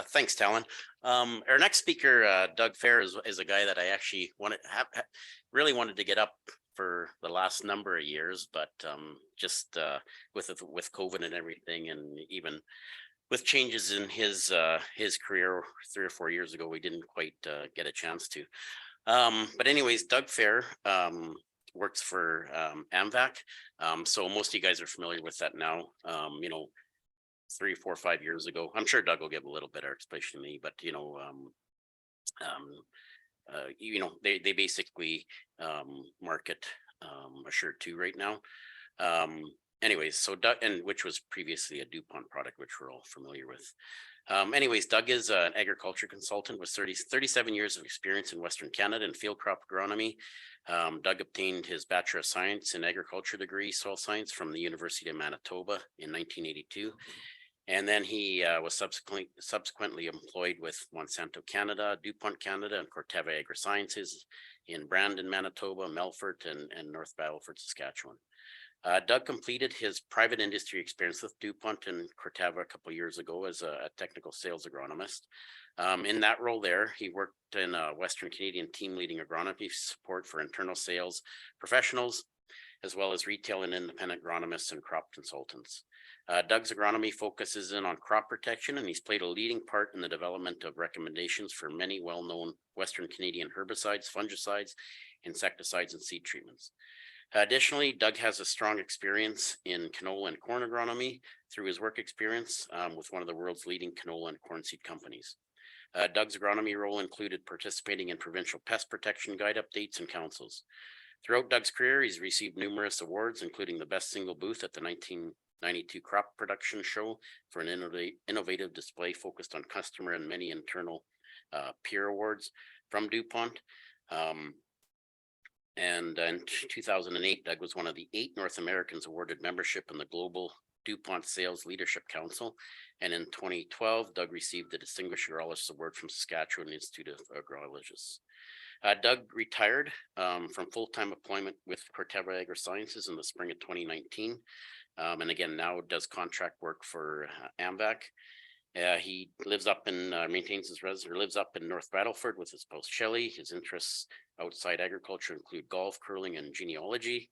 Thanks, Talon. Our next speaker, Doug Fehr, is a guy that I actually really wanted to get up for the last number of years, but just with COVID and everything, and even with changes in his career 3 or 4 years ago, we didn't quite get a chance to. But anyways, Doug Fehr works for AMVAC, so most of you guys are familiar with that now. 3, 4, 5 years ago. I'm sure Doug will give a little better explanation to me, but they basically market a shirt too right now. Anyways, so Doug, and which was previously a DuPont product, which we're all familiar with. Anyways, Doug is an agriculture consultant with 37 years of experience in Western Canada in field crop agronomy. Doug obtained his Bachelor of Science in Agriculture degree, soil science, from the University of Manitoba in 1982. And then he was subsequently employed with Monsanto Canada, DuPont Canada, and Corteva Agri-Sciences in Brandon, Manitoba, Melfort, and North Battleford, Saskatchewan. Doug completed his private industry experience with DuPont and Corteva a couple of years ago as a technical sales agronomist. In that role there, he worked in Western Canadian team leading agronomy support for internal sales professionals, as well as retail and independent agronomists and crop consultants. Doug's agronomy focuses in on crop protection, and he's played a leading part in the development of recommendations for many well-known Western Canadian herbicides, fungicides, insecticides, and seed treatments. Additionally, Doug has a strong experience in canola and corn agronomy through his work experience with one of the world's leading canola and corn seed companies. Doug's agronomy role included participating in provincial pest protection guide updates and councils. Throughout Doug's career, he's received numerous awards, including the Best Single Booth at the 1992 Crop Production Show for an innovative display focused on customer, and many internal peer awards from DuPont. And in 2008, Doug was one of the 8 North Americans awarded membership in the Global DuPont Sales Leadership Council. And in 2012, Doug received the Distinguished Agrologist Award from Saskatchewan Institute of Agrologists. Doug retired from full-time employment with Corteva Agri-Sciences in the spring of 2019. And again, now does contract work for AMVAC. He lives up in, maintains his residence, lives up in North Battleford with his spouse Shelley. His interests outside agriculture include golf, curling, and genealogy.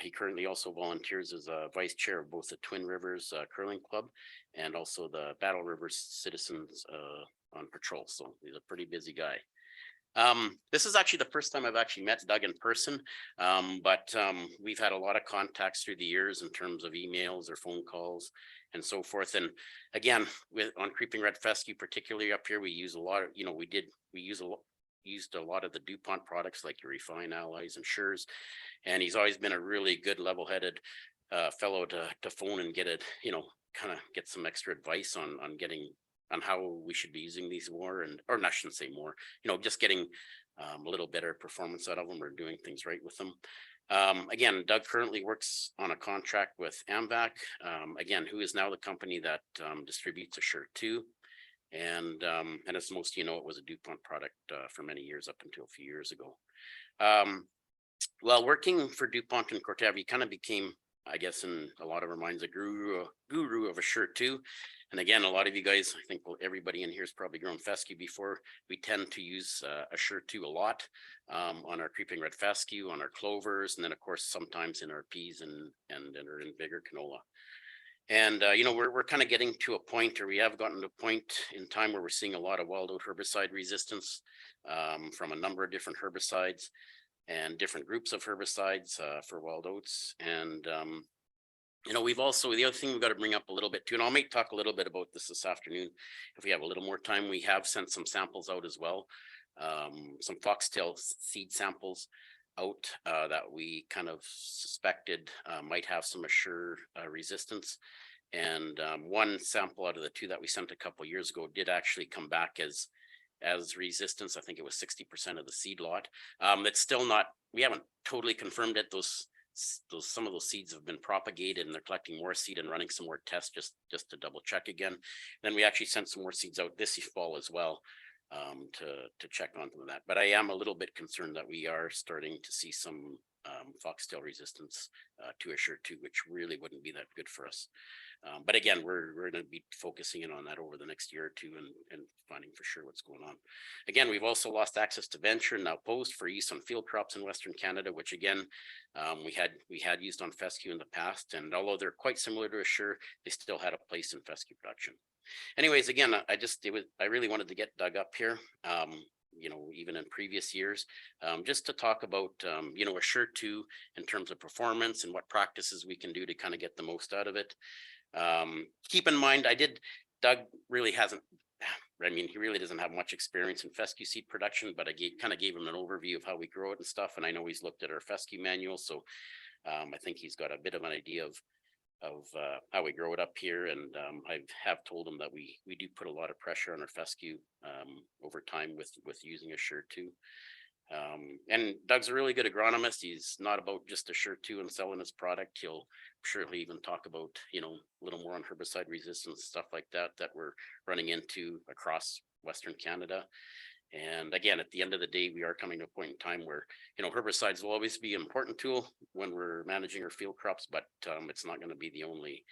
He currently also volunteers as a vice chair of both the Twin Rivers Curling Club and also the Battle Rivers Citizens on Patrol. So he's a pretty busy guy. This is actually the first time I've actually met Doug in person, but we've had a lot of contacts through the years in terms of emails or phone calls and so forth. And again, on Creeping Red Fescue, particularly up here, we use a lot of, used a lot of the DuPont products like your Refine Allies and Schurz. And he's always been a really good level-headed fellow to phone and get it, kind of get some extra advice on how we should be using these more, or I shouldn't say more, just getting a little better performance out of them or doing things right with them. Again, Doug currently works on a contract with AMVAC, again, who is now the company that distributes Assure 2. And as most of you know, it was a DuPont product for many years up until a few years ago. While working for DuPont and Corteva, he kind of became, I guess, in a lot of our minds, a guru of Assure 2. And again, a lot of you guys, I think everybody in here has probably grown fescue before. We tend to use Assure 2 a lot on our Creeping Red Fescue, on our clovers, and then of course sometimes in our peas and in bigger canola. And we're kind of getting to a point, or we have gotten to a point in time where we're seeing a lot of wild oat herbicide resistance from a number of different herbicides and different groups of herbicides for wild oats. And we've also, the other thing we've got to bring up a little bit too, and I may talk a little bit about this afternoon if we have a little more time. We have sent some samples out as well, some foxtail seed samples out that we kind of suspected might have some Assure resistance. And one sample out of the 2 that we sent a couple of years ago did actually come back as resistance. I think it was 60% of the seed lot. It's still not, we haven't totally confirmed it. Some of those seeds have been propagated and they're collecting more seed and running some more tests just to double check again. Then we actually sent some more seeds out this fall as well to check on that. But I am a little bit concerned that we are starting to see some foxtail resistance to Assure 2, which really wouldn't be that good for us. But again, we're going to be focusing in on that over the next year or two and finding for sure what's going on. Again, we've also lost access to Venture, now Post, for use on field crops in Western Canada, which again, we had used on fescue in the past. And although they're quite similar to Assure, they still had a place in fescue production. Anyways, again, I really wanted to get Doug up here. You know, even in previous years, just to talk about, you know, Assure 2 in terms of performance and what practices we can do to kind of get the most out of it. Keep in mind, Doug really hasn't, I mean, he really doesn't have much experience in fescue seed production, but I kind of gave him an overview of how we grow it and stuff. And I know he's looked at our fescue manual. So I think he's got a bit of an idea of how we grow it up here, and I have told him that we do put a lot of pressure on our fescue over time with using Assure 2. And Doug's a really good agronomist. He's not about just Assure 2 and selling his product. He'll surely even talk about, you know, a little more on herbicide resistance, stuff like that we're running into across Western Canada. And again, at the end of the day, we are coming to a point in time where, you know, herbicides will always be an important tool when we're managing our field crops, but it's not going to be the only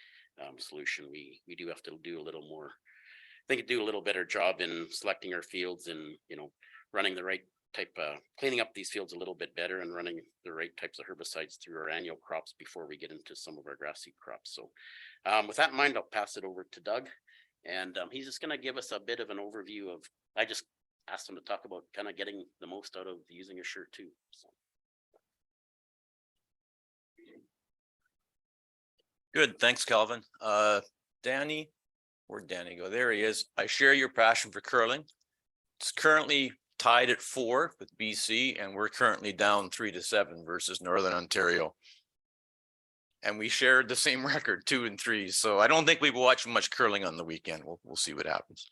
solution. We do have to do a little more, I think, do a little better job in selecting our fields and, you know, running the right type of, cleaning up these fields a little bit better and running the right types of herbicides through our annual crops before we get into some of our grass seed crops. So with that in mind, I'll pass it over to Doug, and he's just going to give us a bit of an overview of, I just asked him to talk about kind of getting the most out of using Assure 2. So. Good, thanks, Calvin. Danny, where'd Danny go? There he is. I share your passion for curling. It's currently tied at 4 with BC, and we're currently down 3-7 versus Northern Ontario. And we shared the same record, 2-3. So I don't think we've watched much curling on the weekend. We'll see what happens.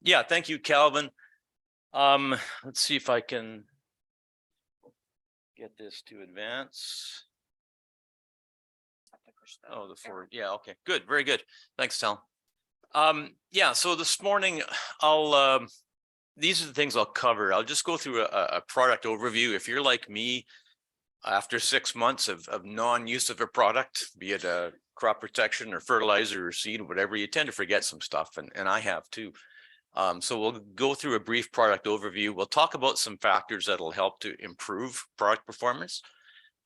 Yeah, thank you, Calvin. Let's see if I can get this to advance. Oh, the 4. Yeah, okay, good, very good. Thanks, Tal. Yeah, so this morning these are the things I'll cover. I'll just go through a product overview. If you're like me, after 6 months of non-use of a product, be it a crop protection or fertilizer or seed or whatever, you tend to forget some stuff, and I have too. So we'll go through a brief product overview. We'll talk about some factors that'll help to improve product performance.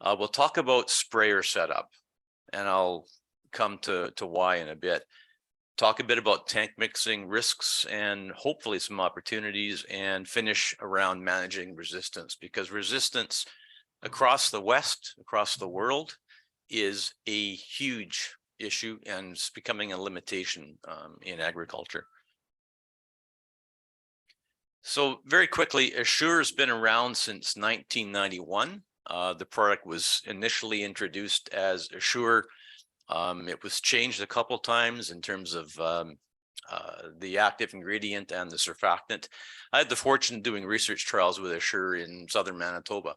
We'll talk about sprayer setup, and I'll come to why in a bit. Talk a bit about tank mixing risks and hopefully some opportunities, and finish around managing resistance, because resistance across the West, across the world, is a huge issue and it's becoming a limitation in agriculture. So very quickly, Assure has been around since 1991. The product was initially introduced as Assure. It was changed a couple times in terms of the active ingredient and the surfactant. I had the fortune of doing research trials with Assure in southern Manitoba,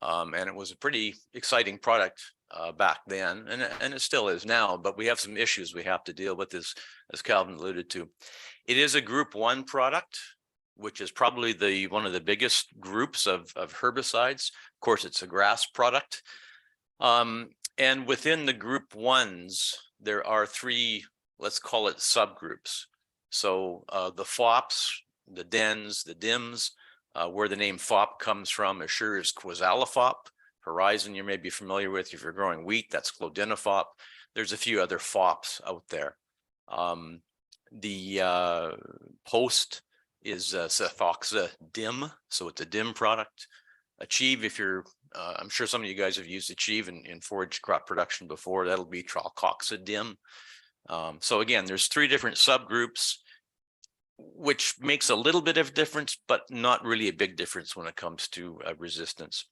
and it was a pretty exciting product back then, and it still is now, but we have some issues we have to deal with, as Calvin alluded to. It is a Group 1 product, which is probably one of the biggest groups of herbicides. Of course, it's a grass product. And within the Group 1s, there are 3, let's call it subgroups. So the FOPs, the DENs, the DIMs, where the name FOP comes from, Assure is Quizalofop. Horizon, you may be familiar with if you're growing wheat, that's Clodinafop. There's a few other FOPs out there. The Post is Cefoxa DIM, so it's a DIM product. Achieve, if you're, I'm sure some of you guys have used Achieve in forage crop production before, that'll be Tralcoxa DIM. So again, there's 3 different subgroups, which makes a little bit of difference, but not really a big difference when it comes to resistance.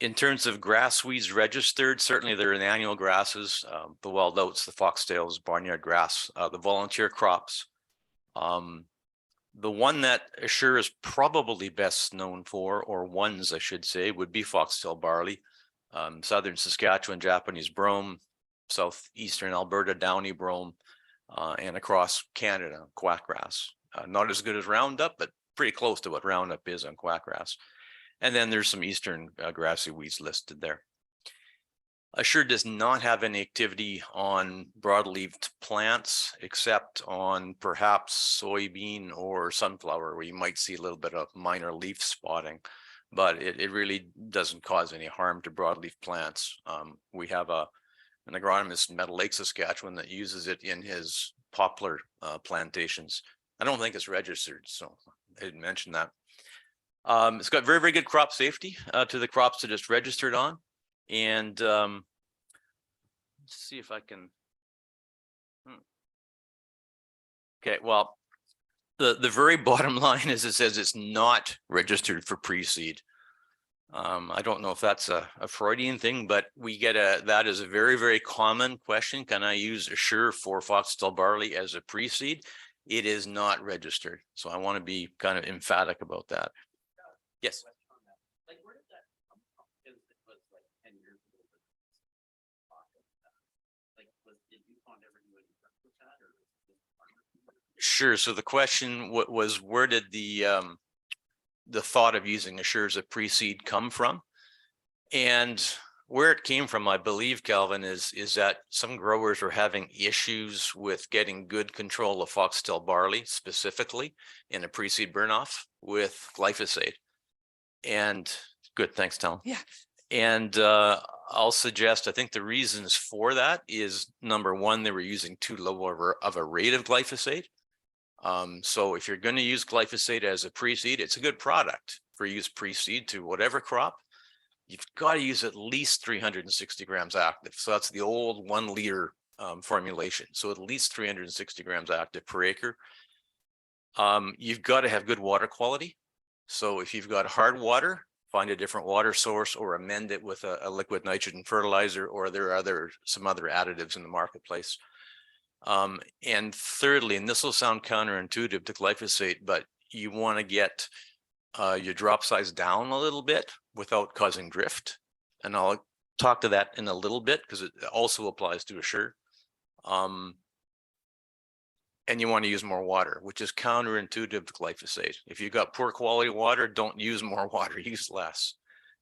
In terms of grass weeds registered, certainly they're in annual grasses, the wild oats, the foxtails, barnyard grass, the volunteer crops. The one that Assure is probably best known for, or ones I should say, would be foxtail barley, southern Saskatchewan Japanese brome, southeastern Alberta downy brome, and across Canada quackgrass. Not as good as Roundup, but pretty close to what Roundup is on quackgrass. And then there's some eastern grassy weeds listed there. Assure does not have any activity on broadleaved plants except on perhaps soybean or sunflower, where you might see a little bit of minor leaf spotting, but it really doesn't cause any harm to broadleaf plants. We have an agronomist in Meadow Lake, Saskatchewan, that uses it in his poplar plantations. I don't think it's registered, so I didn't mention that. It's got very, very good crop safety to the crops that it's registered on. And let's see if I can. Okay, well, the very bottom line is it says it's not registered for pre-seed. I don't know if that's a Freudian thing, but we get that is a very, very common question. Can I use Assure for foxtail barley as a pre-seed? It is not registered. So I want to be kind of emphatic about that. Yes. Like, where did that come from? Because it was like 10 years ago. Like, did DuPont ever do any work with that, or? Sure. So the question was, where did the thought of using Assure as a pre-seed come from? And where it came from, I believe, Calvin, is that some growers were having issues with getting good control of foxtail barley, specifically in a pre-seed burn-off with glyphosate. And good, thanks, Tom. Yeah. And I'll suggest, I think the reasons for that is, number one, they were using too low of a rate of glyphosate. So if you're going to use glyphosate as a pre-seed, it's a good product for use pre-seed to whatever crop. You've got to use at least 360 grams active. So that's the old 1 liter formulation. So at least 360 grams active per acre. You've got to have good water quality. So if you've got hard water, find a different water source or amend it with a liquid nitrogen fertilizer, or there are some other additives in the marketplace. And thirdly, and this will sound counterintuitive to glyphosate, but you want to get your drop size down a little bit without causing drift. And I'll talk to that in a little bit because it also applies to Assure. And you want to use more water, which is counterintuitive to glyphosate. If you've got poor quality water, don't use more water, use less.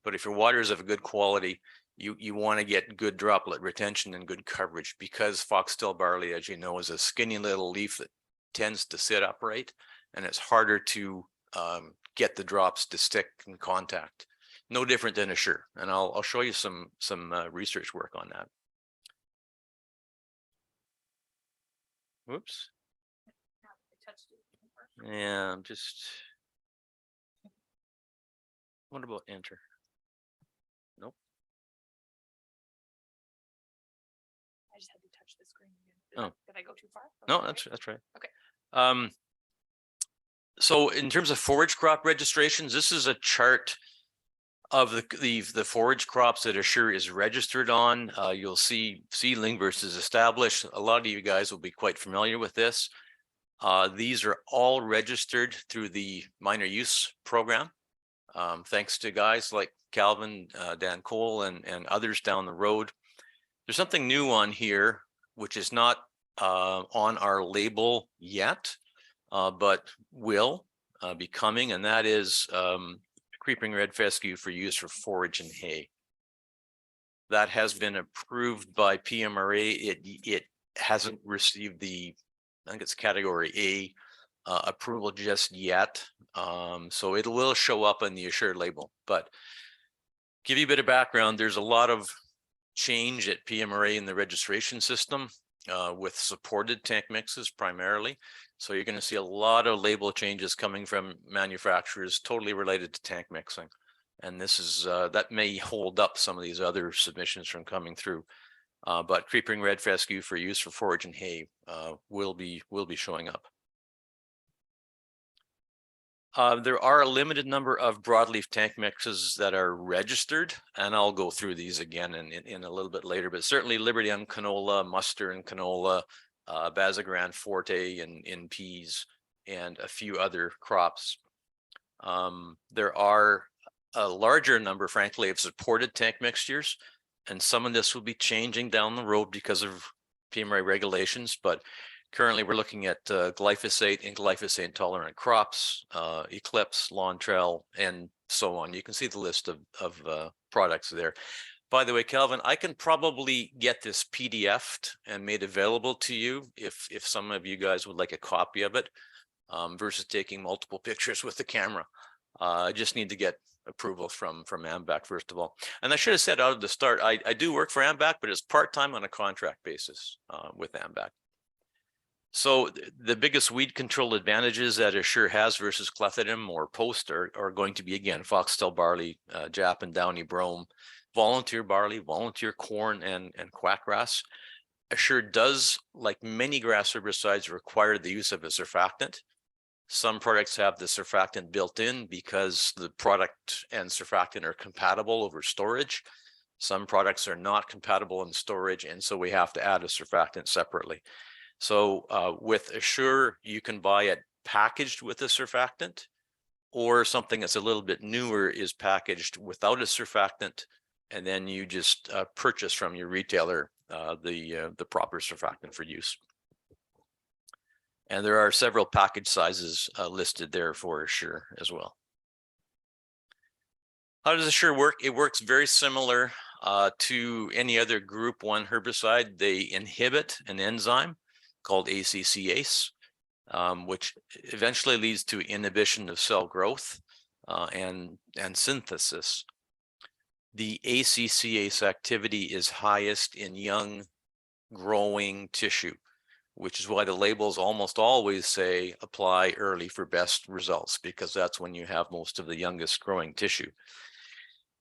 But if your water is of good quality, you want to get good droplet retention and good coverage, because foxtail barley, as you know, is a skinny little leaf that tends to sit upright, and it's harder to get the drops to stick in contact. No different than Assure, and I'll show you some research work on that. Whoops. Yeah, I'm just. What about enter? Nope. I just had to touch the screen again. Oh. Did I go too far? No, that's right. Okay. So in terms of forage crop registrations, this is a chart of the forage crops that Assure is registered on. You'll see seedling versus established. A lot of you guys will be quite familiar with this. These are all registered through the minor use program. Thanks to guys like Calvin, Dan Cole, and others down the road. There's something new on here, which is not on our label yet, but will be coming, and that is creeping red fescue for use for forage and hay. That has been approved by PMRA. It hasn't received the, I think it's category A approval just yet. So it will show up on the Assure label, but give you a bit of background. There's a lot of change at PMRA in the registration system with supported tank mixes primarily. So you're going to see a lot of label changes coming from manufacturers totally related to tank mixing. And this is that may hold up some of these other submissions from coming through. But creeping red fescue for use for forage and hay will be showing up. There are a limited number of broadleaf tank mixes that are registered, and I'll go through these again in a little bit later, but certainly Liberty on canola, Muster and canola, Bazagran Forte in peas, and a few other crops. There are a larger number, frankly, of supported tank mixtures, and some of this will be changing down the road because of PMRA regulations, but currently we're looking at glyphosate and glyphosate intolerant crops, Eclipse, Lawn Trail, and so on. You can see the list of products there. By the way, Calvin, I can probably get this PDF'd and made available to you if some of you guys would like a copy of it, versus taking multiple pictures with the camera. I just need to get approval from AMVAC first of all. And I should have said out of the start, I do work for AMVAC, but it's part-time on a contract basis with AMVAC. So the biggest weed control advantages that Assure has versus clethodim or post are going to be, again, foxtail barley, Jap and downy brome, volunteer barley, volunteer corn, and quackgrass. Assure does, like many grass herbicides, require the use of a surfactant. Some products have the surfactant built in because the product and surfactant are compatible over storage. Some products are not compatible in storage, and so we have to add a surfactant separately. So with Assure, you can buy it packaged with a surfactant, or something that's a little bit newer is packaged without a surfactant, and then you just purchase from your retailer the proper surfactant for use. And there are several package sizes listed there for Assure as well. How does Assure work? It works very similar to any other group 1 herbicide. They inhibit an enzyme called ACCase, which eventually leads to inhibition of cell growth and synthesis. The ACCase activity is highest in young growing tissue, which is why the labels almost always say apply early for best results, because that's when you have most of the youngest growing tissue.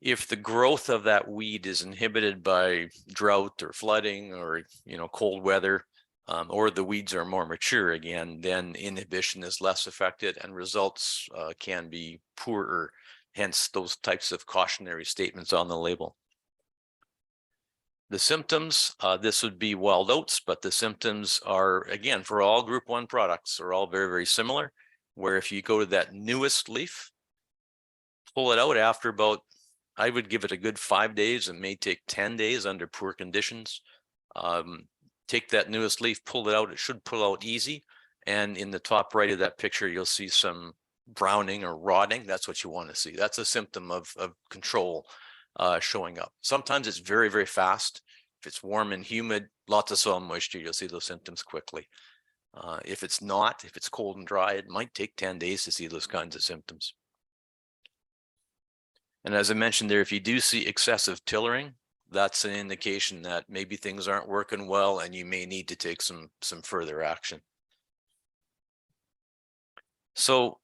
If the growth of that weed is inhibited by drought or flooding or cold weather, or the weeds are more mature again, then inhibition is less affected and results can be poorer. Hence those types of cautionary statements on the label. The symptoms, this would be wild oats, but the symptoms are, again, for all group 1 products, are all very, very similar, where if you go to that newest leaf, pull it out after about, I would give it a good 5 days. It may take 10 days under poor conditions. Take that newest leaf, pull it out. It should pull out easy. And in the top right of that picture, you'll see some browning or rotting. That's what you want to see. That's a symptom of control showing up. Sometimes it's very, very fast. If it's warm and humid, lots of soil moisture, you'll see those symptoms quickly. If it's not, if it's cold and dry, it might take 10 days to see those kinds of symptoms. And as I mentioned there, if you do see excessive tillering, that's an indication that maybe things aren't working well and you may need to take some further action. So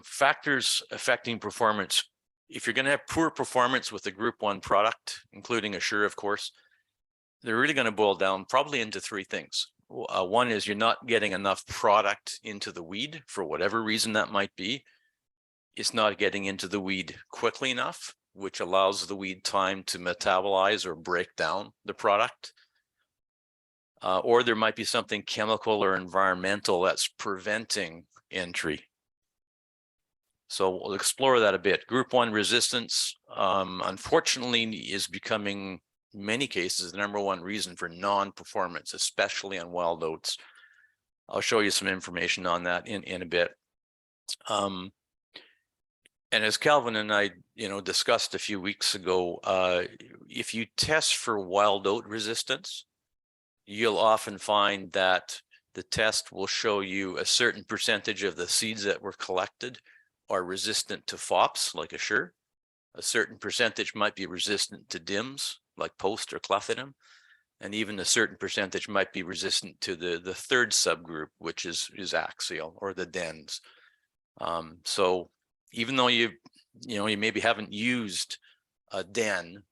factors affecting performance. If you're going to have poor performance with a group 1 product, including Assure, of course, they're really going to boil down probably into 3 things. One is you're not getting enough product into the weed for whatever reason that might be. It's not getting into the weed quickly enough, which allows the weed time to metabolize or break down the product. Or there might be something chemical or environmental that's preventing entry. So we'll explore that a bit. Group 1 resistance, unfortunately, is becoming, in many cases, the #1 reason for non-performance, especially on wild oats. I'll show you some information on that in a bit. And as Calvin and I, discussed a few weeks ago, if you test for wild oat resistance, you'll often find that the test will show you a certain percentage of the seeds that were collected are resistant to FOPs, like Assure. A certain percentage might be resistant to DIMs, like post or clethodim, and even a certain percentage might be resistant to the third subgroup, which is axial or the DENs. So even though you maybe haven't used a DEN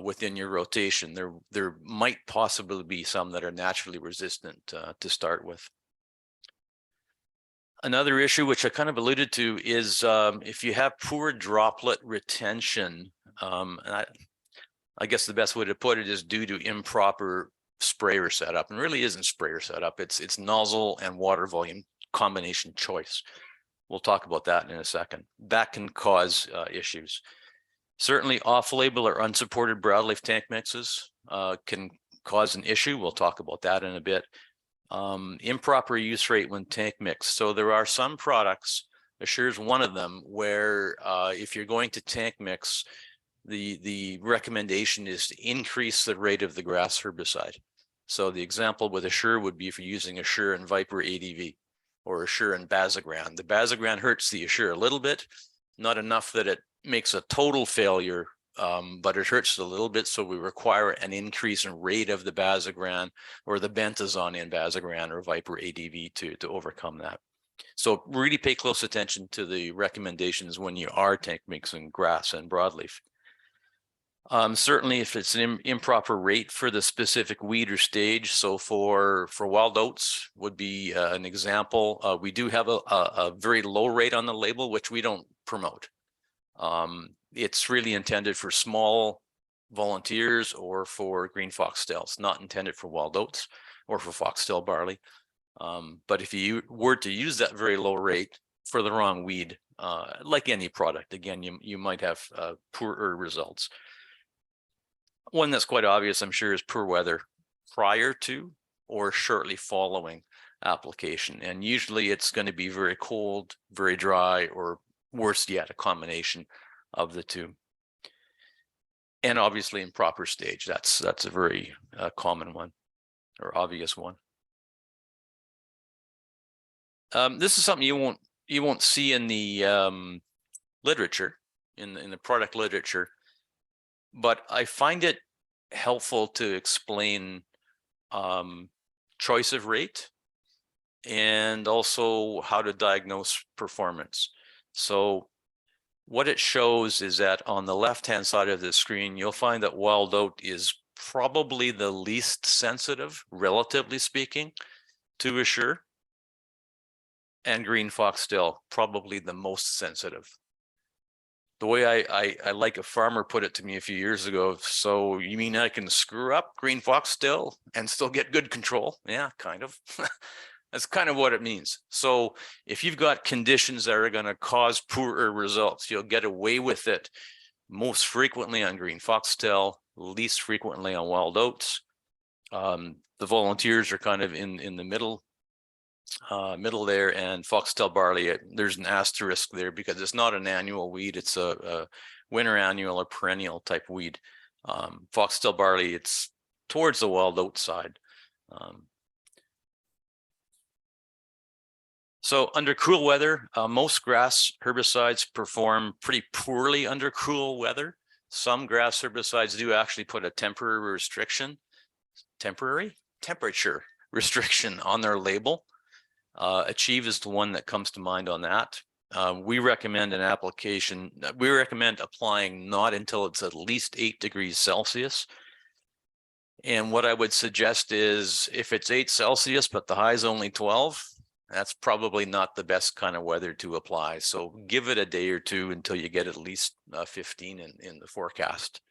within your rotation, there might possibly be some that are naturally resistant to start with. Another issue, which I kind of alluded to, is if you have poor droplet retention, and I guess the best way to put it is due to improper sprayer setup, and really isn't sprayer setup. It's nozzle and water volume combination choice. We'll talk about that in a second. That can cause issues. Certainly off-label or unsupported broadleaf tank mixes can cause an issue. We'll talk about that in a bit. Improper use rate when tank mixed. So there are some products Assure is one of them where if you're going to tank mix, the recommendation is to increase the rate of the grass herbicide. So the example with Assure would be if you're using Assure and Viper ADV or Assure and Bazagran. The Bazagran hurts the Assure a little bit, not enough that it makes a total failure, but it hurts it a little bit. So we require an increase in rate of the Bazagran or the bentazone in Bazagran or Viper ADV to overcome that. So really pay close attention to the recommendations when you are tank mixing grass and broadleaf. Certainly if it's an improper rate for the specific weed or stage. So for wild oats would be an example. We do have a very low rate on the label, which we don't promote. It's really intended for small volunteers or for green foxtail. It's not intended for wild oats or for foxtail barley. But if you were to use that very low rate for the wrong weed, like any product, again, you might have poorer results. One that's quite obvious, I'm sure, is poor weather prior to or shortly following application. And usually it's going to be very cold, very dry, or worse yet, a combination of the two. And obviously in proper stage, that's a very common one or obvious one. This is something you won't see in the literature, in the product literature. But I find it helpful to explain choice of rate and also how to diagnose performance. So what it shows is that on the left-hand side of the screen, you'll find that wild oat is probably the least sensitive, relatively speaking, to Assure, and green foxtail probably the most sensitive. The way I like a farmer put it to me a few years ago, so you mean I can screw up green foxtail and still get good control? Yeah, kind of. That's kind of what it means. So if you've got conditions that are going to cause poorer results, you'll get away with it most frequently on green foxtail, least frequently on wild oats. The volunteers are kind of in the middle there, and foxtail barley, there's an asterisk there because it's not an annual weed, it's a winter annual or perennial type weed. Foxtail barley, it's towards the wild oat side. So under cool weather, most grass herbicides perform pretty poorly under cool weather. Some grass herbicides do actually put a temperature restriction on their label. Achieve is the one that comes to mind on that. We recommend an application. We recommend applying not until it's at least 8 degrees Celsius. And what I would suggest is if it's 8 Celsius, but the high is only 12, that's probably not the best kind of weather to apply. So give it a day or two until you get at least 15 in the forecast.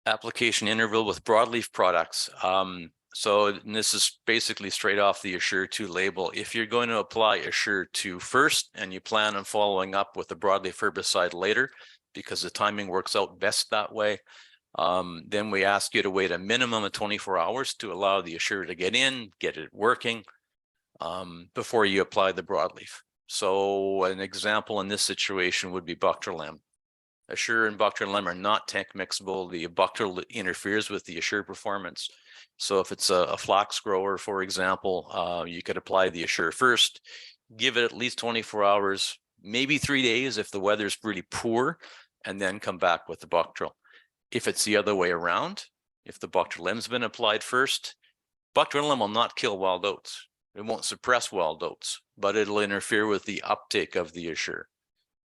Application interval with broadleaf products. So this is basically straight off the Assure 2 label. If you're going to apply Assure 2 first and you plan on following up with the broadleaf herbicide later, because the timing works out best that way, then we ask you to wait a minimum of 24 hours to allow the Assure to get in, get it working, before you apply the broadleaf. So an example in this situation would be Bactrilem. Assure and Bactrilem are not tank mixable. The Bactril interferes with the Assure performance. So if it's a flax grower, for example, you could apply the Assure first, give it at least 24 hours, maybe 3 days if the weather's really poor, and then come back with the Bactril. If it's the other way around, if the Bactrilem's been applied first, Bactrilem will not kill wild oats. It won't suppress wild oats, but it'll interfere with the uptake of the Assure.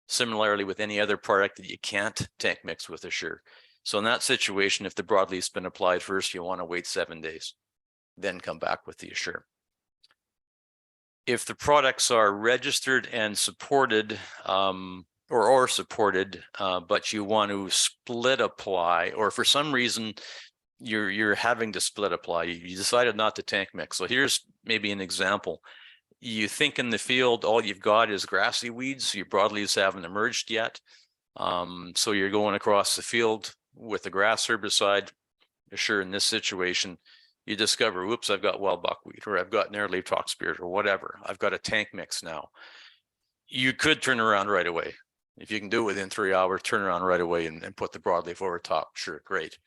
Similarly with any other product that you can't tank mix with Assure. So in that situation, if the broadleaf's been applied first, you want to wait 7 days, then come back with the Assure. If the products are registered and supported, or supported, but you want to split apply, or for some reason you're having to split apply, you decided not to tank mix. So here's maybe an example. You think in the field all you've got is grassy weeds, your broadleaves haven't emerged yet. So you're going across the field with a grass herbicide. Assure in this situation, You discover, whoops, I've got wild buckwheat, or I've got narrow leaf tox spears, or whatever. I've got a tank mix now. You could turn around right away. If you can do it within 3 hours, turn around right away and put the broadleaf over top. Sure, great.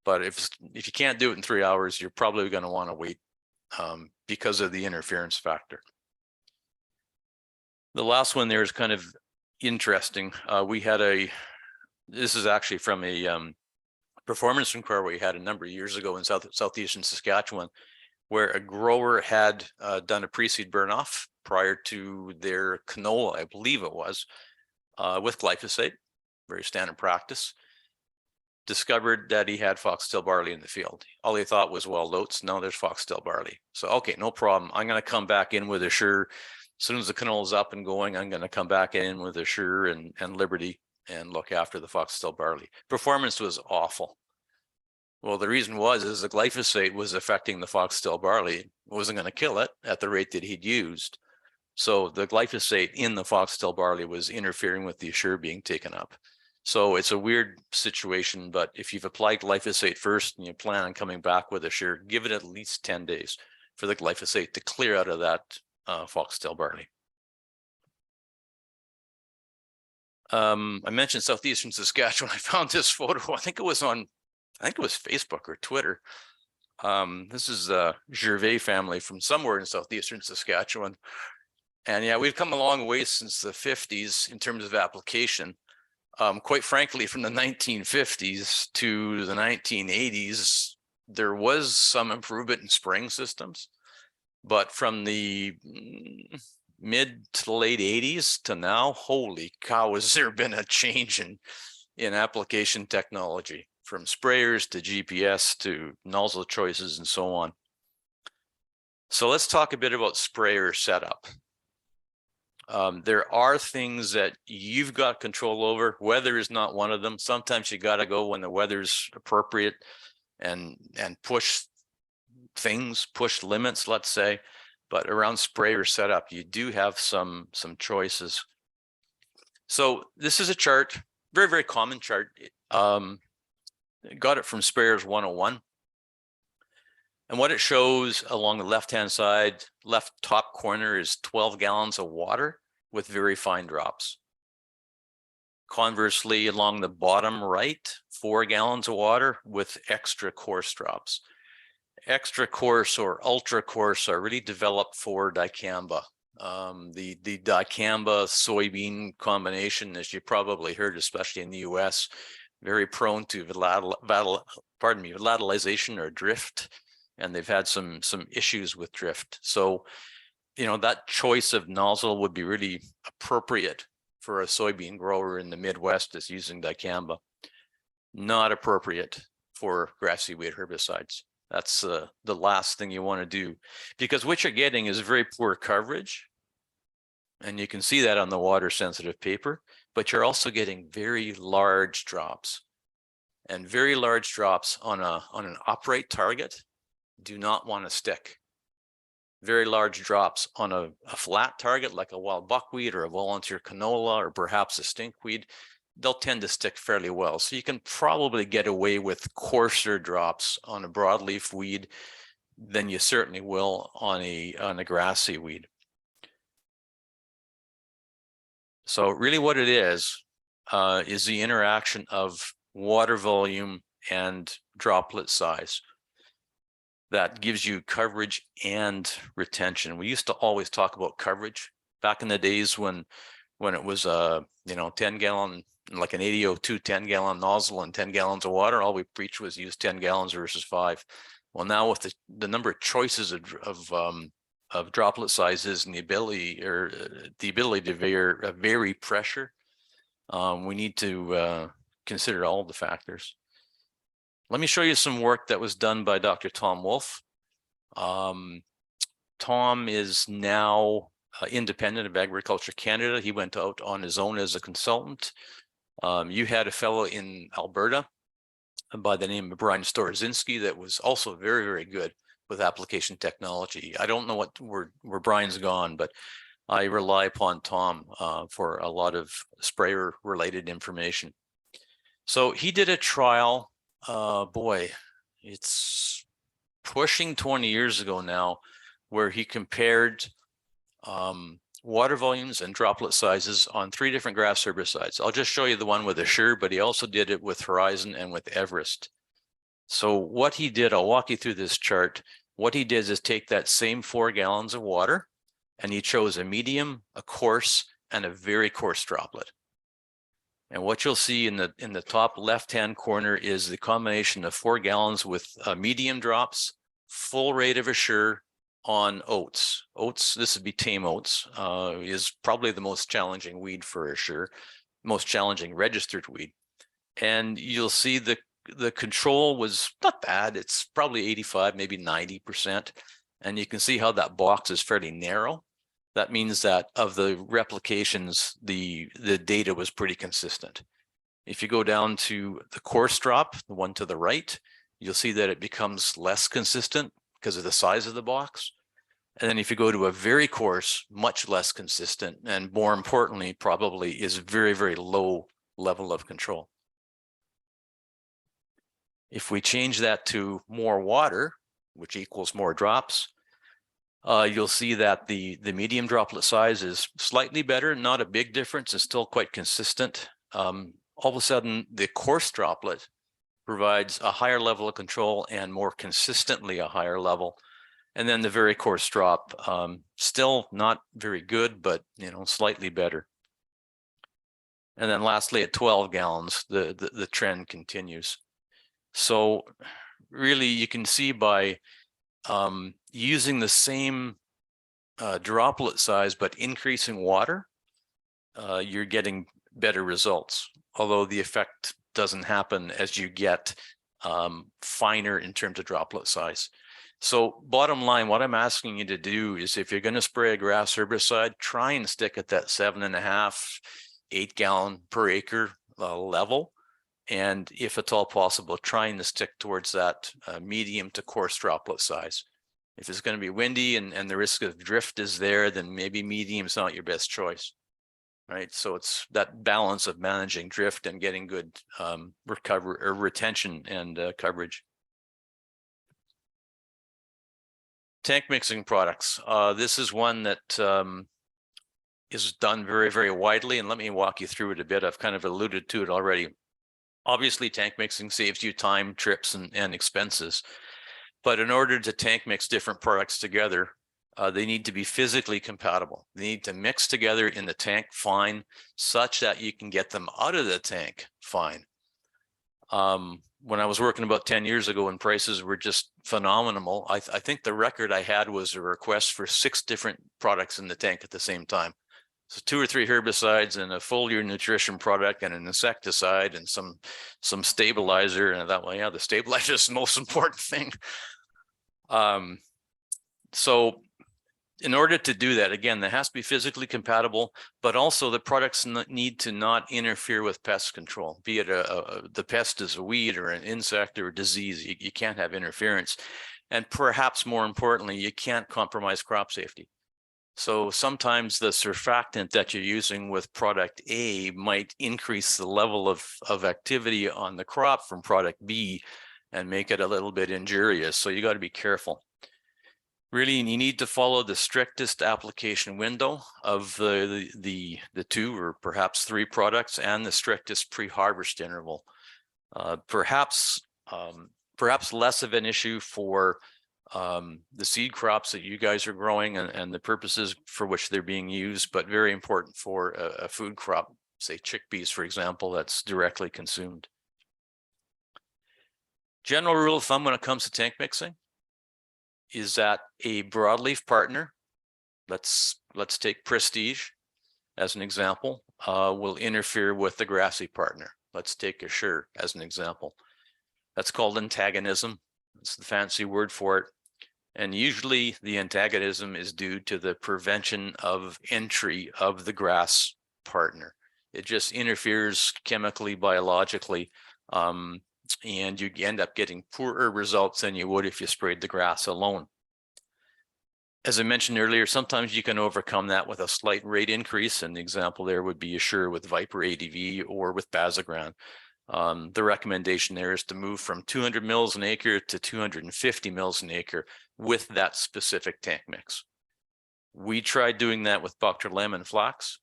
But if you can't do it in 3 hours, you're probably going to want to wait because of the interference factor. The last one there is kind of interesting. We had this is actually from a performance inquiry we had a number of years ago in southeastern Saskatchewan, where a grower had done a pre-seed burn-off prior to their canola, I believe it was, with glyphosate, very standard practice. Discovered that he had foxtail barley in the field. All he thought was wild oats. No, there's foxtail barley. So, okay, no problem. I'm going to come back in with Assure. As soon as the canola is up and going, I'm going to come back in with Assure and Liberty and look after the foxtail barley. Performance was awful. Well, the reason is the glyphosate was affecting the foxtail barley. It wasn't going to kill it at the rate that he'd used. So the glyphosate in the foxtail barley was interfering with the Assure being taken up. So it's a weird situation, but if you've applied glyphosate first and you plan on coming back with Assure, give it at least 10 days for the glyphosate to clear out of that foxtail barley. I mentioned southeastern Saskatchewan. I found this photo. I think it was Facebook or Twitter. This is the Gervais family from somewhere in southeastern Saskatchewan. And yeah, we've come a long way since the 50s in terms of application. Quite frankly, from the 1950s to the 1980s, there was some improvement in spraying systems. But from the mid to late 80s to now, holy cow, has there been a change in application technology, from sprayers to GPS to nozzle choices and so on. So let's talk a bit about sprayer setup. There are things that you've got control over. Weather is not one of them. Sometimes you got to go when the weather's appropriate and push things, push limits, let's say. But around sprayer setup, you do have some choices. So this is a chart, very, very common chart. Got it from Sprayers 101. And what it shows along the left-hand side, left top corner, is 12 gallons of water with very fine drops. Conversely, along the bottom right, 4 gallons of water with extra coarse drops. Extra coarse or ultra coarse are really developed for dicamba. The dicamba soybean combination, as you probably heard, especially in the US, very prone to volatilization or drift. And they've had some issues with drift. So, you know, that choice of nozzle would be really appropriate for a soybean grower in the Midwest that's using dicamba. Not appropriate for grassy weed herbicides. That's the last thing you want to do, because what you're getting is very poor coverage. And you can see that on the water sensitive paper, but you're also getting very large drops, and very large drops on an upright target do not want to stick. Very large drops on a flat target like a wild buckwheat or a volunteer canola or perhaps a stinkweed, they'll tend to stick fairly well. So you can probably get away with coarser drops on a broadleaf weed than you certainly will on a grassy weed. So really what it is the interaction of water volume and droplet size that gives you coverage and retention. We used to always talk about coverage back in the days when it was 10 gallon, like an 8002 10-gallon nozzle and 10 gallons of water. All we preached was use 10 gallons versus 5. Well, now with the number of choices of droplet sizes and the ability to vary pressure, we need to consider all the factors. Let me show you some work that was done by Dr. Tom Wolf. Tom is now independent of Agriculture Canada. He went out on his own as a consultant. You had a fellow in Alberta by the name of Brian Storozinski that was also very, very good with application technology. I don't know where Brian's gone, but I rely upon Tom for a lot of sprayer related information. So he did a trial. Boy, it's pushing 20 years ago now, where he compared water volumes and droplet sizes on 3 different grass herbicides. I'll just show you the one with Assure, but he also did it with Horizon and with Everest. So what he did, I'll walk you through this chart. What he did is take that same 4 gallons of water, and he chose a medium, a coarse, and a very coarse droplet. And what you'll see in the top left-hand corner is the combination of 4 gallons with medium drops, full rate of Assure on oats. Oats, this would be tame oats, is probably the most challenging weed for Assure, most challenging registered weed. And you'll see the control was not bad. It's probably 85, maybe 90%. And you can see how that box is fairly narrow. That means that of the replications, the data was pretty consistent. If you go down to the coarse drop, the one to the right, you'll see that it becomes less consistent because of the size of the box. And then if you go to a very coarse, much less consistent, and more importantly, probably is very, very low level of control. If we change that to more water, which equals more drops, you'll see that the medium droplet size is slightly better, not a big difference, it's still quite consistent. All of a sudden, the coarse droplet provides a higher level of control and more consistently a higher level. And then the very coarse drop, still not very good, but slightly better. And then lastly, at 12 gallons, the trend continues. So really, you can see by using the same droplet size, but increasing water, you're getting better results, although the effect doesn't happen as you get finer in terms of droplet size. So bottom line, what I'm asking you to do is, if you're going to spray a grass herbicide, try and stick at that 7.5, 8 gallon per acre level. And if at all possible, trying to stick towards that medium to coarse droplet size. If it's going to be windy and the risk of drift is there, then maybe medium is not your best choice, right? So it's that balance of managing drift and getting good recovery or retention and coverage. Tank mixing products. This is one that is done very, very widely, and let me walk you through it a bit. I've kind of alluded to it already. Obviously, tank mixing saves you time, trips, and expenses. But in order to tank mix different products together, they need to be physically compatible. They need to mix together in the tank fine, such that you can get them out of the tank fine. When I was working about 10 years ago, and prices were just phenomenal, I think the record I had was a request for 6 different products in the tank at the same time. So 2 or 3 herbicides and a foliar nutrition product and an insecticide and some stabilizer. And that way, yeah, the stabilizer is the most important thing. So in order to do that, again, there has to be physically compatible, but also the products need to not interfere with pest control, be it the pest is a weed or an insect or a disease. You can't have interference. And perhaps more importantly, you can't compromise crop safety. So sometimes the surfactant that you're using with product A might increase the level of activity on the crop from product B and make it a little bit injurious. So you got to be careful. Really, you need to follow the strictest application window of the 2 or perhaps 3 products and the strictest pre-harvest interval. Perhaps less of an issue for the seed crops that you guys are growing and the purposes for which they're being used, but very important for a food crop, say chickpeas, for example, that's directly consumed. General rule of thumb when it comes to tank mixing is that a broadleaf partner, let's take Prestige as an example, will interfere with the grassy partner. Let's take Assure as an example. That's called antagonism. It's the fancy word for it. And usually the antagonism is due to the prevention of entry of the grass partner. It just interferes chemically, biologically, and you end up getting poorer results than you would if you sprayed the grass alone. As I mentioned earlier, sometimes you can overcome that with a slight rate increase. And the example there would be Assure with Viper ADV or with Bazagran. The recommendation there is to move from 200 mils an acre to 250 mils an acre with that specific tank mix. We tried doing that with buckler lemon flax,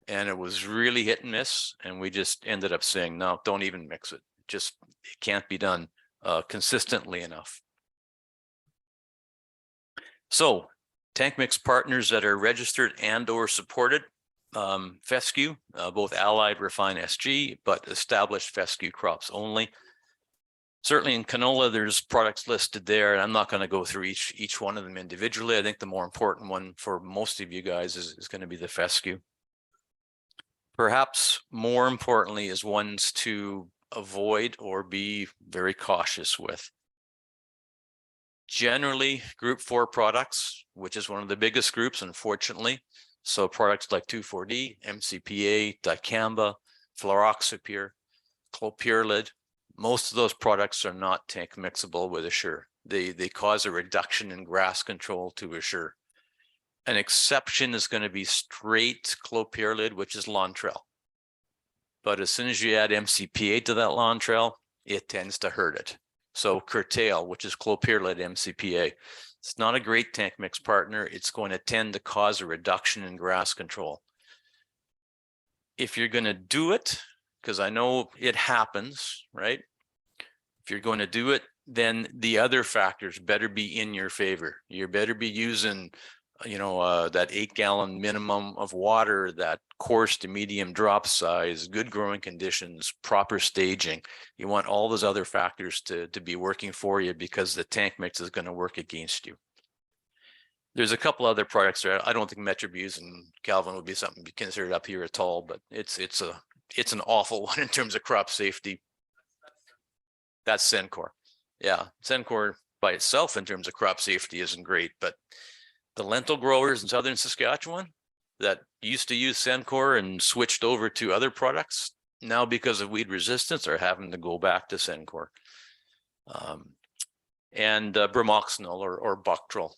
and it was really hit and miss. And we just ended up saying, no, don't even mix it. It can't be done consistently enough. So tank mix partners that are registered and or supported, fescue, both allied refine SG, but established fescue crops only. Certainly in canola, there's products listed there, and I'm not going to go through each one of them individually. I think the more important one for most of you guys is going to be the fescue. Perhaps more importantly is ones to avoid or be very cautious with. Generally, group 4 products, which is one of the biggest groups, unfortunately. So products like 2,4-D, MCPA, dicamba, fluroxypyr, clopyralid, most of those products are not tank mixable with Assure. They cause a reduction in grass control to Assure. An exception is going to be straight clopyralid, which is lawn trail. But as soon as you add MCPA to that lawn trail, it tends to hurt it. So curtail, which is clopyralid MCPA. It's not a great tank mix partner. It's going to tend to cause a reduction in grass control. If you're going to do it, because I know it happens, right? If you're going to do it, then the other factors better be in your favor. You better be using, that 8-gallon minimum of water, that coarse to medium drop size, good growing conditions, proper staging. You want all those other factors to be working for you, because the tank mix is going to work against you. There's a couple other products there. I don't think Metribuse and Calvin would be something to be considered up here at all, but it's an awful one in terms of crop safety. That's Sencor. Yeah, Sencor by itself in terms of crop safety isn't great, but the lentil growers in southern Saskatchewan that used to use Sencor and switched over to other products, now because of weed resistance are having to go back to Sencor. And bromoxynil or Buctril.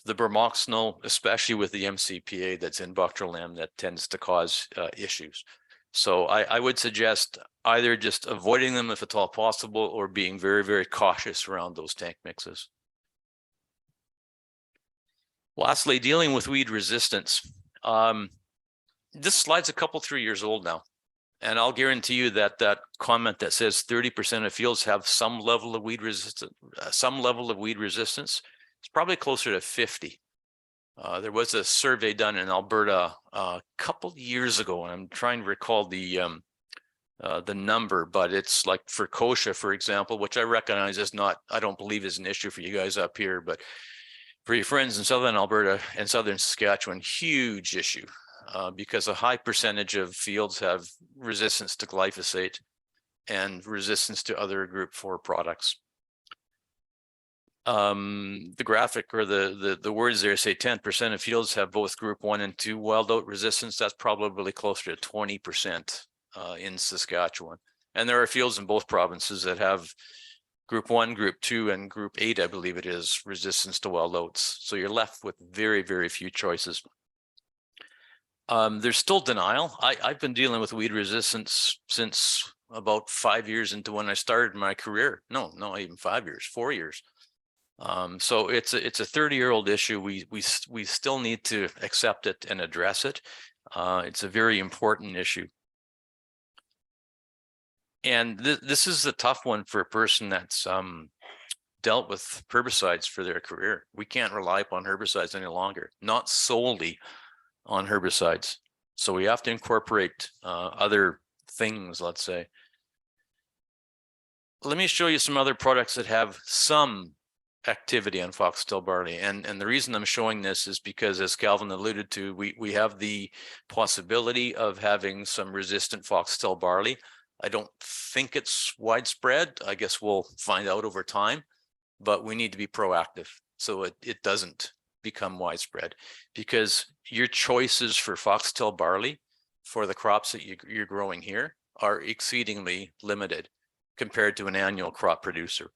The bromoxynil, especially with the MCPA that's in Buctril M, that tends to cause issues. So I would suggest either just avoiding them if at all possible, or being very, very cautious around those tank mixes. Lastly, dealing with weed resistance. This slide's a couple, 3 years old now. And I'll guarantee you that that comment that says 30% of fields have some level of weed resistance, it's probably closer to 50. There was a survey done in Alberta a couple years ago, and I'm trying to recall the number, but it's like for kochia, for example, which I recognize is not, I don't believe is an issue for you guys up here, but for your friends in southern Alberta and southern Saskatchewan, huge issue. Because a high percentage of fields have resistance to glyphosate and resistance to other group 4 products. The graphic or the words there say 10% of fields have both group 1 and 2 wild oat resistance. That's probably closer to 20% in Saskatchewan. And there are fields in both provinces that have group 1, group 2, and group 8, I believe it is, resistance to wild oats. So you're left with very, very few choices. There's still denial. I've been dealing with weed resistance since about 5 years into when I started my career. No, not even 5 years, 4 years. So it's a 30-year-old issue. We still need to accept it and address it. It's a very important issue. And this is a tough one for a person that's dealt with herbicides for their career. We can't rely upon herbicides any longer, not solely on herbicides. So we have to incorporate other things, let's say. Let me show you some other products that have some activity on foxtail barley. And the reason I'm showing this is because, as Calvin alluded to, we have the possibility of having some resistant foxtail barley. I don't think it's widespread. I guess we'll find out over time, but we need to be proactive so it doesn't become widespread, because your choices for foxtail barley for the crops that you're growing here are exceedingly limited compared to an annual crop producer.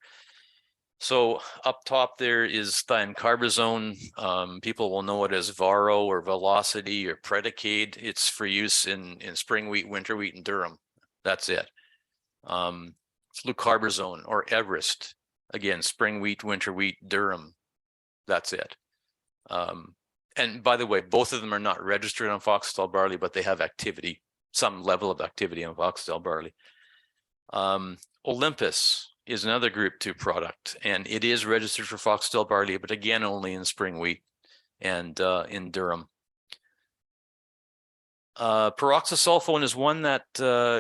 So up top there is thiacarbazone. People will know it as Varo or Velocity or Predicate. It's for use in spring wheat, winter wheat, and durum. That's it. Flucarbazone or Everest. Again, spring wheat, winter wheat, durum. That's it. And by the way, both of them are not registered on foxtail barley, but they have activity, some level of activity on foxtail barley. Olympus is another group 2 product, and it is registered for foxtail barley, but again, only in spring wheat and in durum. Peroxysulfone is one that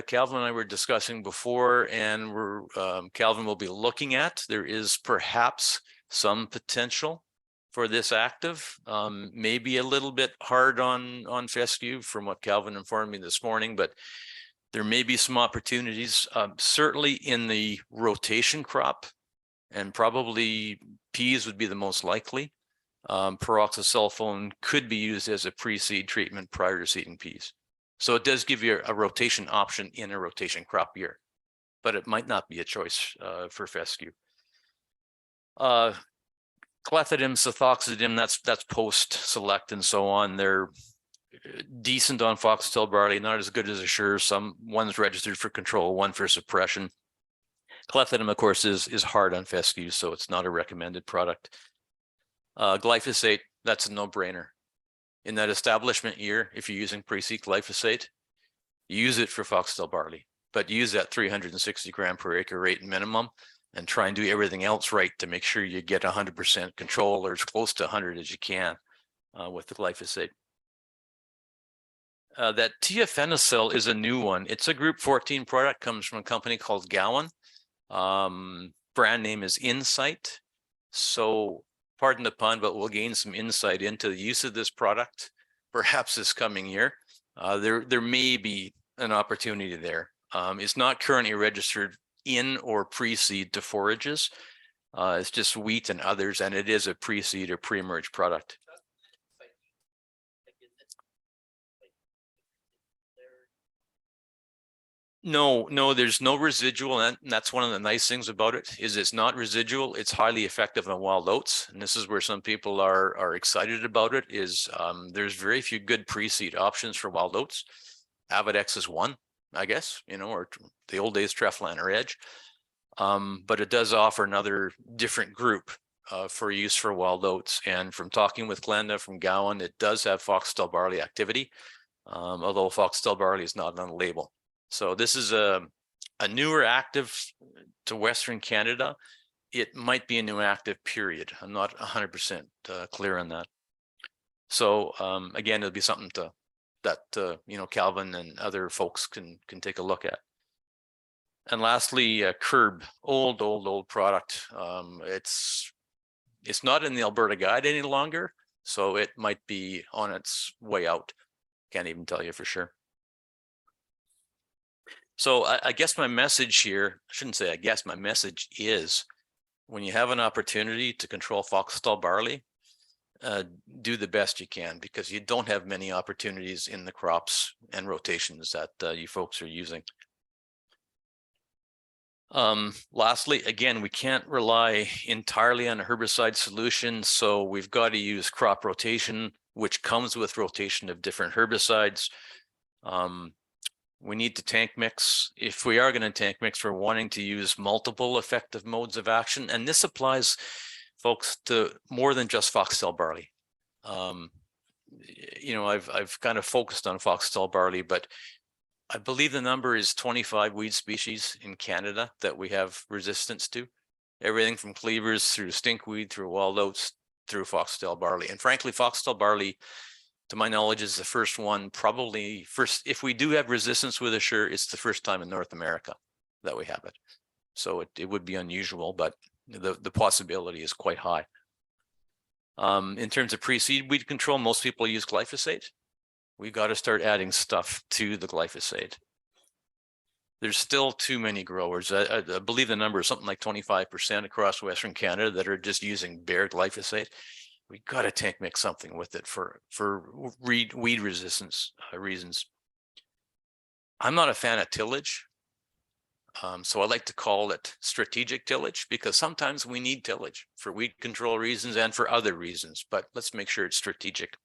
Calvin and I were discussing before, and Calvin will be looking at. There is perhaps some potential for this active, maybe a little bit hard on fescue from what Calvin informed me this morning, but there may be some opportunities, certainly in the rotation crop, and probably peas would be the most likely. Peroxysulfone could be used as a pre-seed treatment prior to seeding peas. So it does give you a rotation option in a rotation crop year, but it might not be a choice for fescue. Clethodim, cethoxydim, that's post-select and so on. They're decent on foxtail barley, not as good as Assure. One's registered for control, one for suppression. Clethodim, of course, is hard on fescue, so it's not a recommended product. Glyphosate, that's a no-brainer. In that establishment year, if you're using pre-seed glyphosate, use it for foxtail barley, but use that 360 gram per acre rate minimum and try and do everything else right to make sure you get 100% control or as close to 100 as you can with the glyphosate. That tiafenacil is a new one. It's a group 14 product, comes from a company called Gowan. Brand name is Insight. So pardon the pun, but we'll gain some insight into the use of this product, perhaps this coming year. There may be an opportunity there. It's not currently registered in or pre-seed to forages. It's just wheat and others, and it is a pre-seed or pre-emerge product. No, there's no residual, and that's one of the nice things about it, is it's not residual. It's highly effective on wild oats, and this is where some people are excited about it. Is there's very few good pre-seed options for wild oats. Avadex is one, I guess, or the old days Treflan or Edge, but it does offer another different group for use for wild oats. And from talking with Glenda from Gowan, it does have foxtail barley activity, although foxtail barley is not on the label. So this is a newer active to Western Canada. It might be a new active, period. I'm not 100% clear on that. So again, it'll be something that Calvin and other folks can take a look at. And lastly, Curb, old product. It's not in the Alberta Guide any longer, so it might be on its way out. Can't even tell you for sure. So I guess my message here, I shouldn't say I guess, my message is when you have an opportunity to control foxtail barley, do the best you can, because you don't have many opportunities in the crops and rotations that you folks are using. Lastly, again, we can't rely entirely on a herbicide solution, so we've got to use crop rotation, which comes with rotation of different herbicides. We need to tank mix. If we are going to tank mix, we're wanting to use multiple effective modes of action. And this applies, folks, to more than just foxtail barley. I've kind of focused on foxtail barley, but I believe the number is 25 weed species in Canada that we have resistance to. Everything from cleavers through stinkweed, through wild oats, through foxtail barley. And frankly, foxtail barley, to my knowledge, is the first one, probably first, if we do have resistance with Assure, it's the first time in North America that we have it. So it would be unusual, but the possibility is quite high. In terms of pre-seed weed control, most people use glyphosate. We got to start adding stuff to the glyphosate. There's still too many growers. I believe the number is something like 25% across Western Canada that are just using bare glyphosate. We got to tank mix something with it for weed resistance reasons. I'm not a fan of tillage. So I like to call it strategic tillage, because sometimes we need tillage for weed control reasons and for other reasons, but let's make sure it's strategic.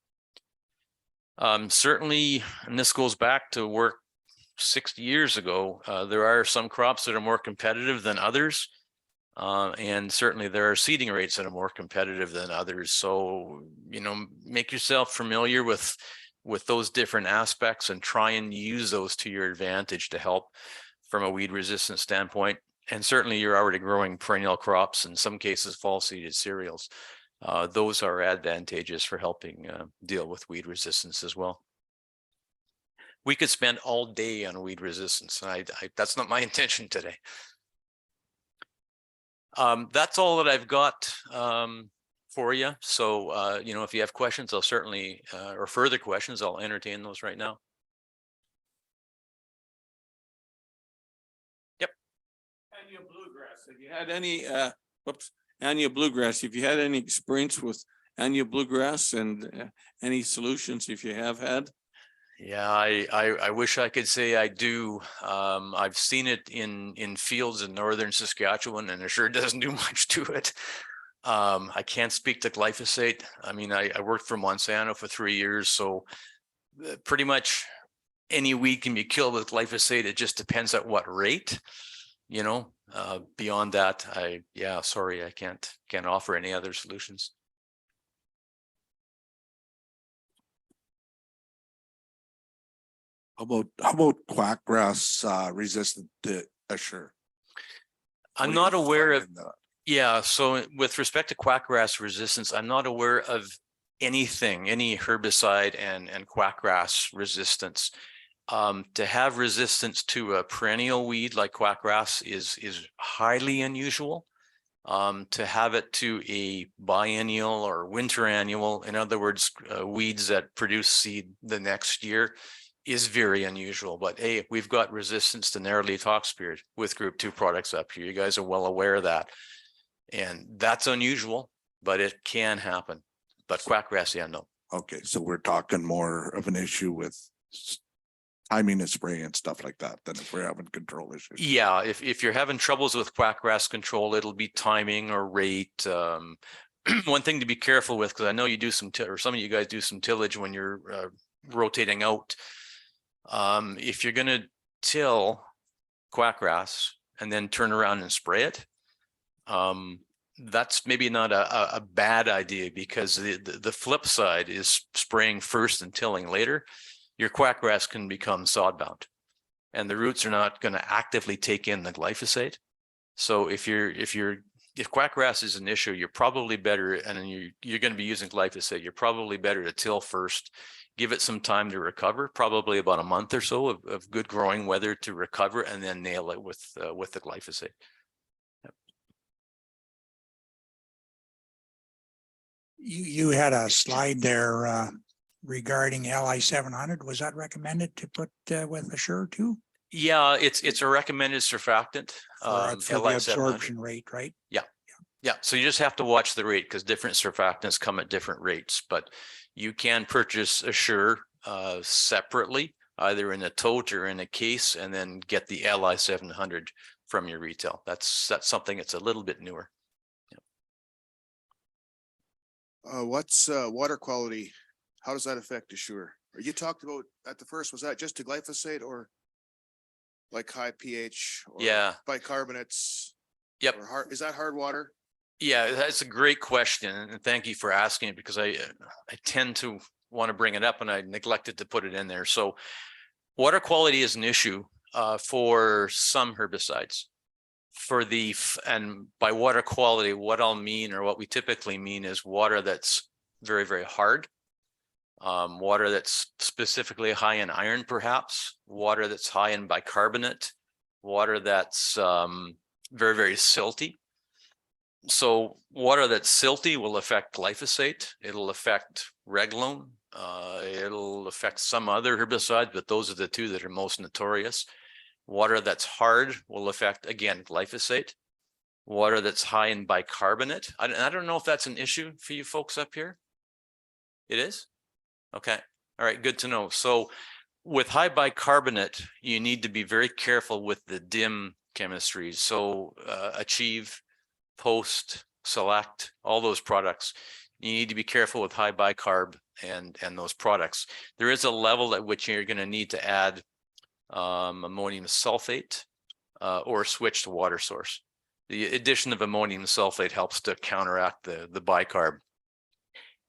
Certainly, and this goes back to work 60 years ago. There are some crops that are more competitive than others. And certainly there are seeding rates that are more competitive than others. So, make yourself familiar with those different aspects and try and use those to your advantage to help from a weed resistance standpoint. And certainly you're already growing perennial crops, in some cases fall seeded cereals. Those are advantageous for helping deal with weed resistance as well. We could spend all day on weed resistance. That's not my intention today. That's all that I've got for you. So, if you have questions, I'll certainly, or further questions, I'll entertain those right now. Yep. Annual bluegrass, have you had any, annual bluegrass, if you had any experience with annual bluegrass and any solutions if you have had? Yeah, I wish I could say I do. I've seen it in fields in northern Saskatchewan, and it sure doesn't do much to it. I can't speak to glyphosate. I mean, I worked for Monsanto for 3 years, so pretty much any weed can be killed with glyphosate. It just depends at what rate. Beyond that, sorry, I can't offer any other solutions. How about quackgrass resistant to Assure? I'm not aware of. Yeah, so with respect to quackgrass resistance, I'm not aware of any herbicide and quackgrass resistance. To have resistance to a perennial weed like quackgrass is highly unusual. To have it to a biennial or winter annual, in other words, weeds that produce seed the next year, is very unusual. But hey, we've got resistance to narrow-leaf hawksbeard with group 2 products up here. You guys are well aware of that. And that's unusual, but it can happen. But quackgrass, yeah, no. Okay, so we're talking more of an issue with timing of spray and stuff like that than if we're having control issues. Yeah, if you're having troubles with quackgrass control, it'll be timing or rate. One thing to be careful with, because I know you do some, or some of you guys do some tillage when you're rotating out. If you're going to till quackgrass and then turn around and spray it, that's maybe not a bad idea, because the flip side is spraying first and tilling later. Your quackgrass can become sod-bound, and the roots are not going to actively take in the glyphosate. So if quackgrass is an issue, you're probably better, and you're going to be using glyphosate, you're probably better to till first. Give it some time to recover, probably about a month or so of good growing weather to recover, and then nail it with the glyphosate. Yep. You had a slide there regarding LI 700. Was that recommended to put with Assure too? Yeah, it's a recommended surfactant. For the LI 700. absorption rate, right? Yeah, so you just have to watch the rate, because different surfactants come at different rates. But you can purchase Assure separately, either in a tote or in a case, and then get the LI 700 from your retail. That's something that's a little bit newer. What's water quality? How does that affect Assure? Or you talked about at the first, was that just to glyphosate or like high pH? Or Yeah. bicarbonates? Yep. Or hard, is that hard water? Yeah, that's a great question, and thank you for asking it, because I tend to want to bring it up and I neglected to put it in there. So water quality is an issue for some herbicides. And by water quality, what I'll mean, or what we typically mean, is water that's very, very hard, water that's specifically high in iron, perhaps, water that's high in bicarbonate, water that's very, very silty. So water that's silty will affect glyphosate. It'll affect Reglone. It'll affect some other herbicides, but those are the two that are most notorious. Water that's hard will affect, again, glyphosate. Water that's high in bicarbonate. I don't know if that's an issue for you folks up here. It is? Okay. All right, good to know. So with high bicarbonate, you need to be very careful with the dim chemistries. So Achieve, Post, Select, all those products. You need to be careful with high bicarb and those products. There is a level at which you're going to need to add ammonium sulfate, or switch to water source. The addition of ammonium sulfate helps to counteract the bicarb.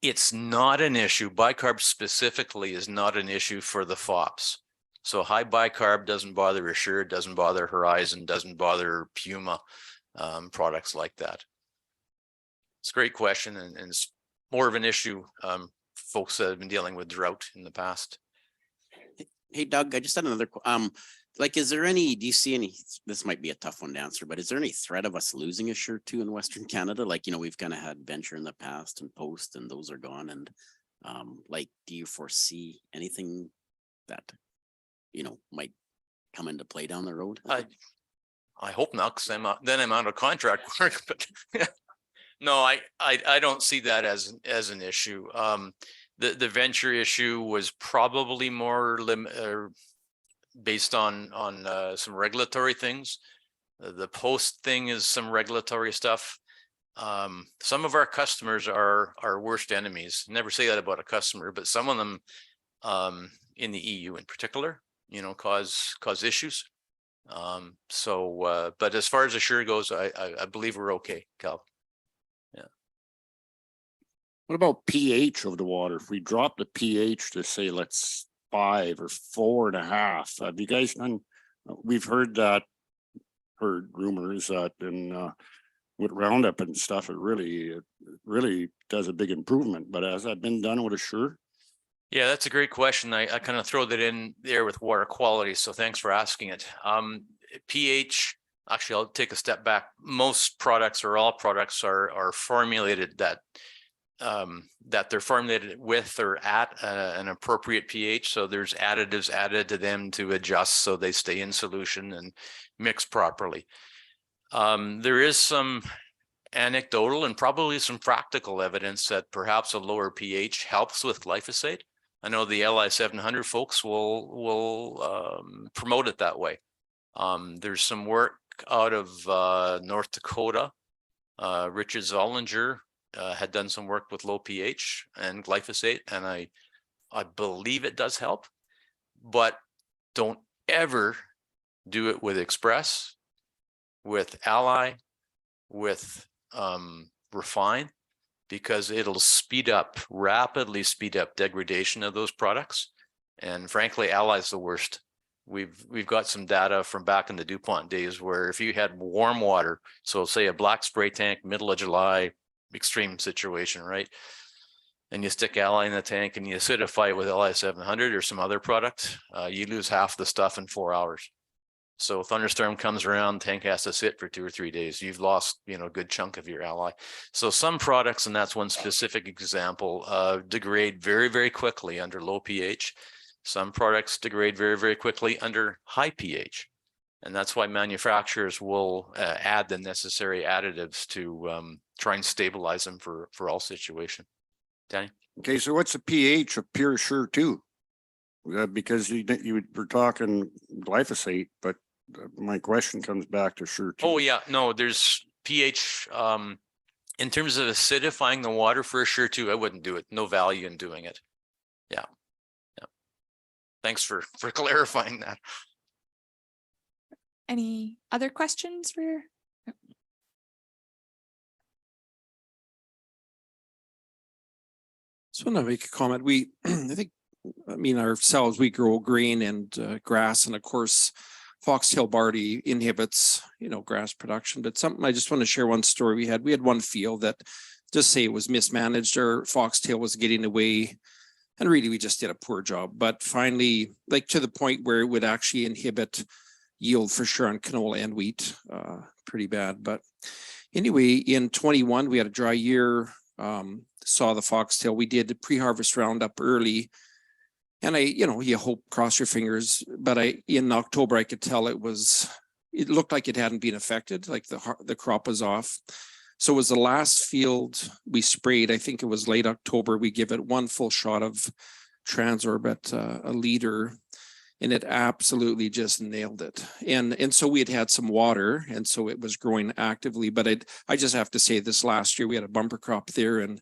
It's not an issue. Bicarb specifically is not an issue for the FOPs. So high bicarb doesn't bother Assure, doesn't bother Horizon, doesn't bother Puma, products like that. It's a great question, and it's more of an issue, folks that have been dealing with drought in the past. Hey Doug, I just had another, like, is there any, do you see any, this might be a tough one to answer, but is there any threat of us losing Assure too in Western Canada? Like, you know, we've kind of had Venture in the past and Post, and those are gone. And like, do you foresee anything that, you know, might come into play down the road? I hope not, because then I'm out of contract work, but no, I don't see that as an issue. The Venture issue was probably more based on some regulatory things. The Post thing is some regulatory stuff. Some of our customers are our worst enemies. Never say that about a customer, but some of them in the EU in particular, you know, cause issues. But as far as Assure goes, I believe we're okay, Cal. Yeah. What about pH of the water? If we drop the pH to say, let's 5 or 4.5, have you guys done? We've heard rumors that with Roundup and stuff, it really does a big improvement. But has that been done with Assure? Yeah, that's a great question. I kind of throw that in there with water quality. So thanks for asking it. pH, actually, I'll take a step back. Most products or all products are formulated that they're formulated with or at an appropriate pH. So there's additives added to them to adjust so they stay in solution and mix properly. There is some anecdotal and probably some practical evidence that perhaps a lower pH helps with glyphosate. I know the LI 700 folks will promote it that way. There's some work out of North Dakota. Richard Zollinger had done some work with low pH and glyphosate, and I believe it does help, but don't ever do it with Express, with Ally, with Refine, because it'll rapidly speed up degradation of those products. And frankly, Ally's the worst. We've got some data from back in the DuPont days where if you had warm water, so say a black spray tank, middle of July, extreme situation, right? And you stick Ally in the tank and you acidify it with LI 700 or some other product, you lose half the stuff in 4 hours. So thunderstorm comes around, tank has to sit for 2 or 3 days. You've lost, you know, a good chunk of your Ally. So some products, and that's one specific example, degrade very, very quickly under low pH. Some products degrade very, very quickly under high pH. And that's why manufacturers will add the necessary additives to try and stabilize them for all situation. Danny? Okay, so what's the pH of Pure Assure 2? Because you were talking glyphosate, but my question comes back to Assure 2. Oh yeah, no, there's pH. In terms of acidifying the water for Assure 2, I wouldn't do it. No value in doing it. Yeah. Thanks for clarifying that. Any other questions for? Just want to make a comment. I mean, ourselves, we grow grain and grass, and of course, foxtail barley inhibits, you know, grass production. But something I just want to share one story we had. We had one field that, just say it was mismanaged, or foxtail was getting away, and really we just did a poor job. But finally, like to the point where it would actually inhibit yield for sure on canola and wheat, pretty bad. But anyway, in 21, we had a dry year. Saw the foxtail. We did the pre-harvest roundup early, and you hope, cross your fingers, but in October I could tell it looked like it hadn't been affected, like the crop was off. So it was the last field we sprayed. I think it was late October. We give it one full shot of Transorbit, a liter, and it absolutely just nailed it. And so we had some water, and so it was growing actively. But I just have to say, this last year we had a bumper crop there, and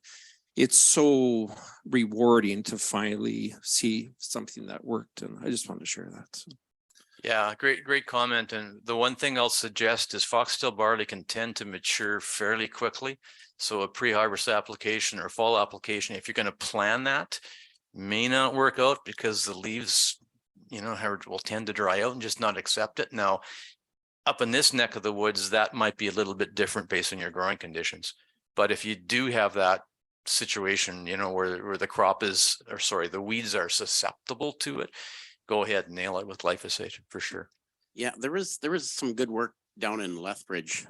it's so rewarding to finally see something that worked. And I just wanted to share that. So. Yeah, great comment. And the one thing I'll suggest is foxtail barley can tend to mature fairly quickly. So a pre-harvest application or fall application, if you're going to plan that, may not work out because the leaves, will tend to dry out and just not accept it. Now, up in this neck of the woods, that might be a little bit different based on your growing conditions. But if you do have that situation, where the crop is, or sorry, the weeds are susceptible to it, go ahead and nail it with glyphosate for sure. Yeah, there was some good work down in Lethbridge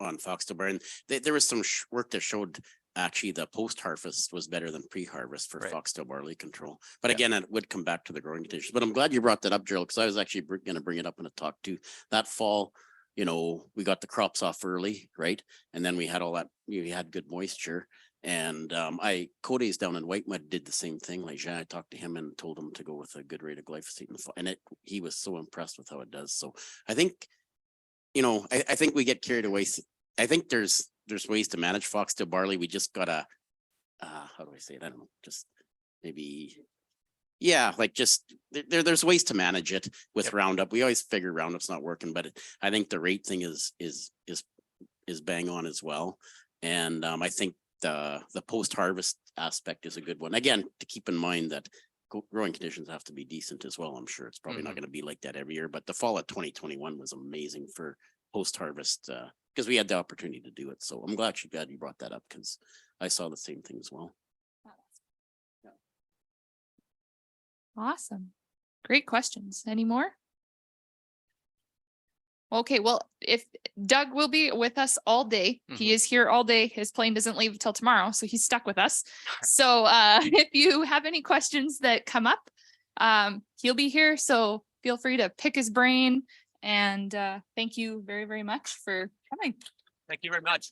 on foxtail barley. And there was some work that showed actually the post-harvest was better than pre-harvest for Right. foxtail barley control. But Yeah. again, it would come back to the growing conditions. But I'm glad you brought that up, Gerald, because I was actually going to bring it up in a talk too. That fall, we got the crops off early, right? And then we had all that, we had good moisture. And Cody's down in White Mud did the same thing. Like I talked to him and told him to go with a good rate of glyphosate in the fall. And he was so impressed with how it does. So I think, I think we get carried away. I think there's ways to manage foxtail barley. We just gotta, how do I say it? I don't know, just maybe, yeah, like just there's ways to manage it with Roundup. We always figure Roundup's not working, but I think the rate thing is bang on as well. And I think the post-harvest aspect is a good one. Again, to keep in mind that growing conditions have to be decent as well. I'm sure it's probably not going to be like that every year, but the fall of 2021 was amazing for post-harvest because we had the opportunity to do it. So I'm glad you brought that up because I saw the same thing as well. Awesome. Great questions. Any more? Okay, well, if Doug will be with us all day, he is here all day. His plane doesn't leave till tomorrow, so he's stuck with us. So if you have any questions that come up, he'll be here. So feel free to pick his brain. And thank you very, very much for coming. Thank you very much.